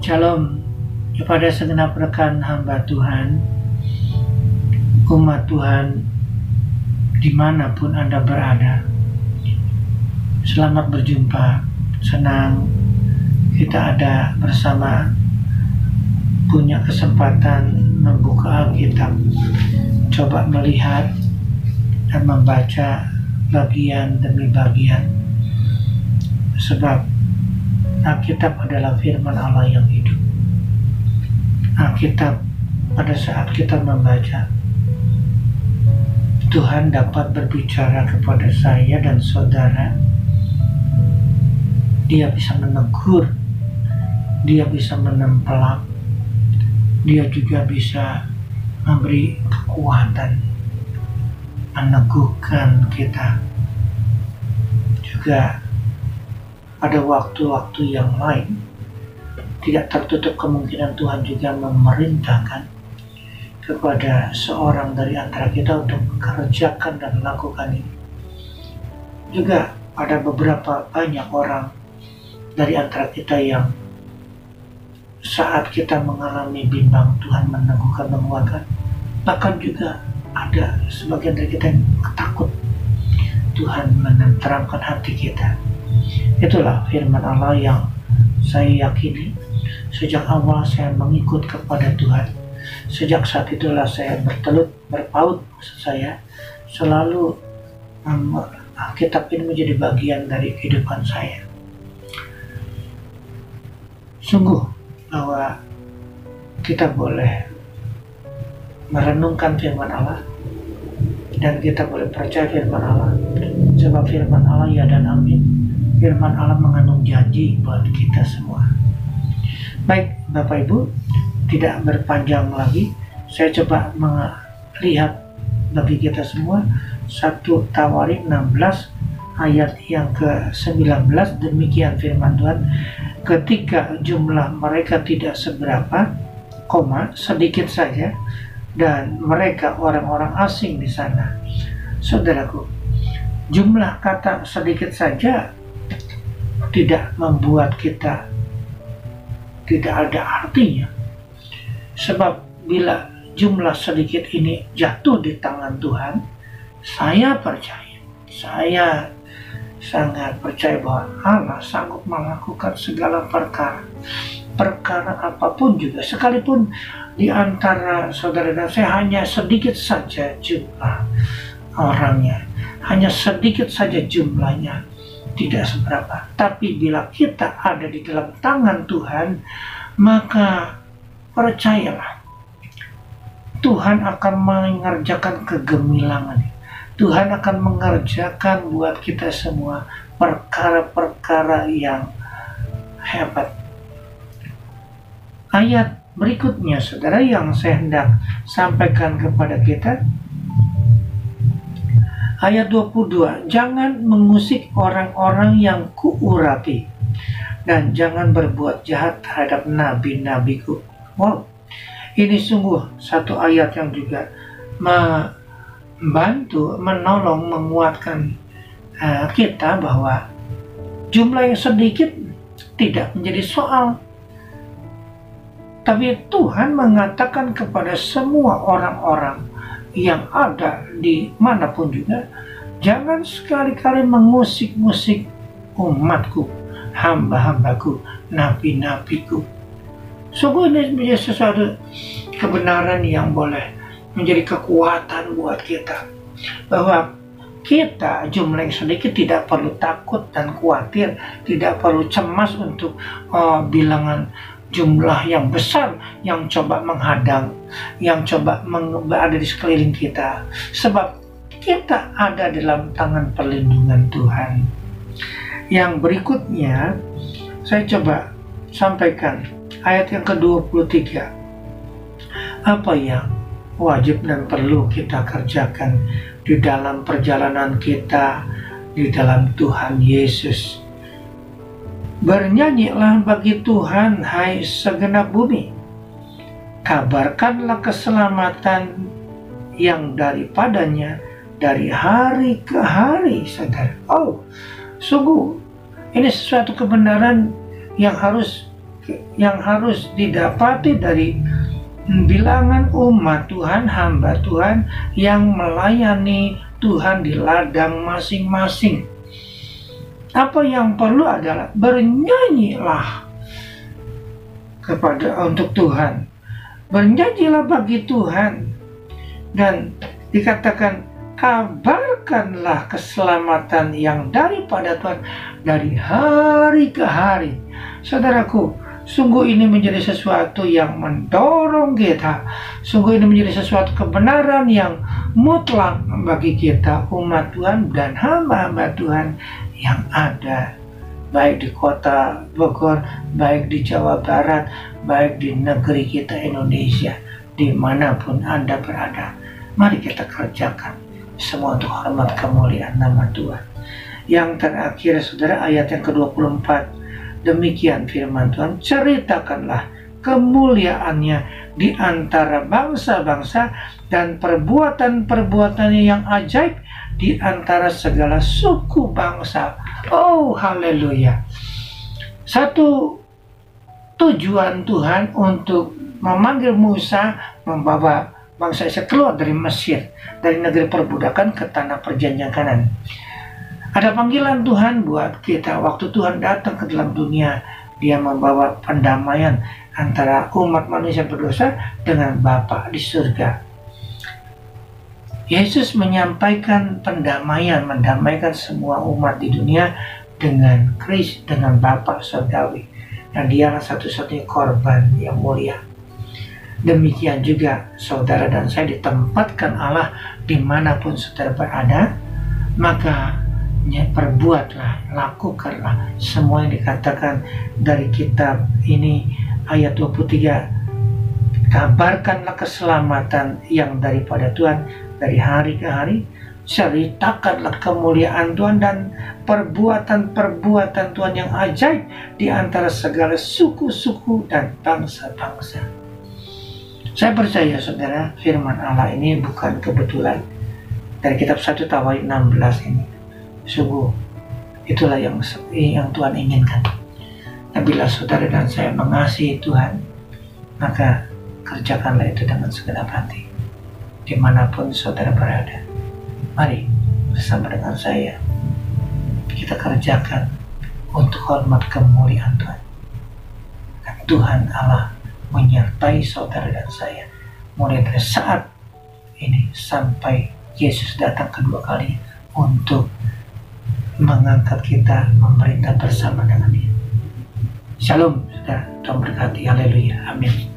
Shalom kepada segenap rekan hamba Tuhan, umat Tuhan dimanapun Anda berada. Selamat berjumpa, senang kita ada bersama, punya kesempatan membuka Alkitab, coba melihat dan membaca bagian demi bagian, sebab Alkitab adalah firman Allah yang hidup. Alkitab pada saat kita membaca, Tuhan dapat berbicara kepada saya dan saudara. Dia bisa menegur, dia bisa menempelak, dia juga bisa memberi kekuatan, meneguhkan kita. Juga pada waktu-waktu yang lain, tidak tertutup kemungkinan Tuhan juga memerintahkan kepada seorang dari antara kita untuk mengerjakan dan melakukan ini. Juga ada beberapa banyak orang dari antara kita yang saat kita mengalami bimbang, Tuhan meneguhkan, menguatkan. Bahkan juga ada sebagian dari kita yang takut, Tuhan menenteramkan hati kita. Itulah firman Allah yang saya yakini. Sejak awal saya mengikut kepada Tuhan. Sejak saat itulah saya berpaut, saya selalu kitab ini menjadi bagian dari kehidupan saya. Sungguh bahwa kita boleh merenungkan firman Allah dan kita boleh percaya firman Allah, sebab firman Allah ya dan amin. Firman Allah mengandung janji buat kita semua. Baik Bapak Ibu, tidak berpanjang lagi, saya coba melihat bagi kita semua 1 Tawarik 16 ayat yang ke-19. Demikian firman Tuhan, ketika jumlah mereka tidak seberapa, sedikit saja, dan mereka orang-orang asing di sana. Saudaraku, jumlah kata sedikit saja tidak membuat kita tidak ada artinya. Sebab bila jumlah sedikit ini jatuh di tangan Tuhan, saya percaya, saya sangat percaya bahwa Allah sanggup melakukan segala perkara apapun juga. Sekalipun di antara saudara dan saya hanya sedikit saja jumlah orangnya, hanya sedikit saja jumlahnya, tidak seberapa. Tapi bila kita ada di dalam tangan Tuhan, maka percayalah, Tuhan akan mengerjakan kegemilangan. Tuhan akan mengerjakan buat kita semua perkara-perkara yang hebat. Ayat berikutnya, saudara, yang saya hendak sampaikan kepada kita, ayat 22, jangan mengusik orang-orang yang kuurapi, dan jangan berbuat jahat terhadap nabi-nabiku. Wow, ini sungguh satu ayat yang juga membantu, menolong, menguatkan kita bahwa jumlah yang sedikit tidak menjadi soal. Tapi Tuhan mengatakan kepada semua orang-orang yang ada di manapun juga, jangan sekali-kali mengusik-ngusik umatku, hamba-hambaku, nabi-nabiku. Sungguh ini menjadi sesuatu kebenaran yang boleh menjadi kekuatan buat kita, bahwa kita jumlah yang sedikit tidak perlu takut dan khawatir, tidak perlu cemas untuk bilangan jumlah yang besar yang coba menghadang, yang coba berada di sekeliling kita, sebab kita ada dalam tangan perlindungan Tuhan. Yang berikutnya saya coba sampaikan ayat yang ke-23. Apa yang wajib dan perlu kita kerjakan di dalam perjalanan kita di dalam Tuhan Yesus? Bernyanyilah bagi Tuhan, hai segenap bumi. Kabarkanlah keselamatan yang daripadanya dari hari ke hari, saudara. Oh, sungguh ini sesuatu kebenaran yang harus yang harus didapati dari bilangan umat Tuhan, hamba Tuhan yang melayani Tuhan di ladang masing-masing. Apa yang perlu adalah bernyanyilah untuk Tuhan, bernyanyilah bagi Tuhan, dan dikatakan kabarkanlah keselamatan yang daripada Tuhan dari hari ke hari. Saudaraku, sungguh ini menjadi sesuatu yang mendorong kita. Sungguh ini menjadi sesuatu kebenaran yang mutlak bagi kita, umat Tuhan dan hamba-hamba Tuhan yang ada, baik di kota Bogor, baik di Jawa Barat, baik di negeri kita Indonesia, dimanapun Anda berada. Mari kita kerjakan semua untuk hormat kemuliaan nama Tuhan. Yang terakhir, saudara, ayat yang ke-24. Demikian firman Tuhan, ceritakanlah kemuliaannya di antara bangsa-bangsa dan perbuatan-perbuatannya yang ajaib di antara segala suku bangsa. Oh, haleluya. Satu tujuan Tuhan untuk memanggil Musa membawa bangsa Israel keluar dari Mesir, dari negeri perbudakan ke tanah perjanjian Kanan. Ada panggilan Tuhan buat kita. Waktu Tuhan datang ke dalam dunia, Dia membawa pendamaian antara umat manusia berdosa dengan Bapa di surga. Yesus menyampaikan pendamaian, mendamaikan semua umat di dunia dengan Kristus, dengan Bapa surgawi. Dan Dialah satu-satunya korban yang mulia. Demikian juga saudara dan saya ditempatkan Allah dimanapun saudara berada, maka perbuatlah, lakukanlah semua yang dikatakan dari kitab ini. Ayat 23, kabarkanlah keselamatan yang daripada Tuhan dari hari ke hari, ceritakanlah kemuliaan Tuhan dan perbuatan-perbuatan Tuhan yang ajaib di antara segala suku-suku dan bangsa-bangsa. Saya percaya saudara, firman Allah ini bukan kebetulan. Dari kitab 1 Tawari 16 ini, sungguh itulah yang Tuhan inginkan. Dan bila saudara dan saya mengasihi Tuhan, maka kerjakanlah itu dengan segenap hati dimanapun saudara berada. Mari bersama dengan saya kita kerjakan untuk hormat kemuliaan Tuhan. Dan Tuhan Allah menyertai saudara dan saya mulai dari saat ini sampai Yesus datang kedua kali untuk mengangkat kita memerintah bersama dengan Dia. Shalom, saudara. Tuhan berkati. Haleluya. Amin.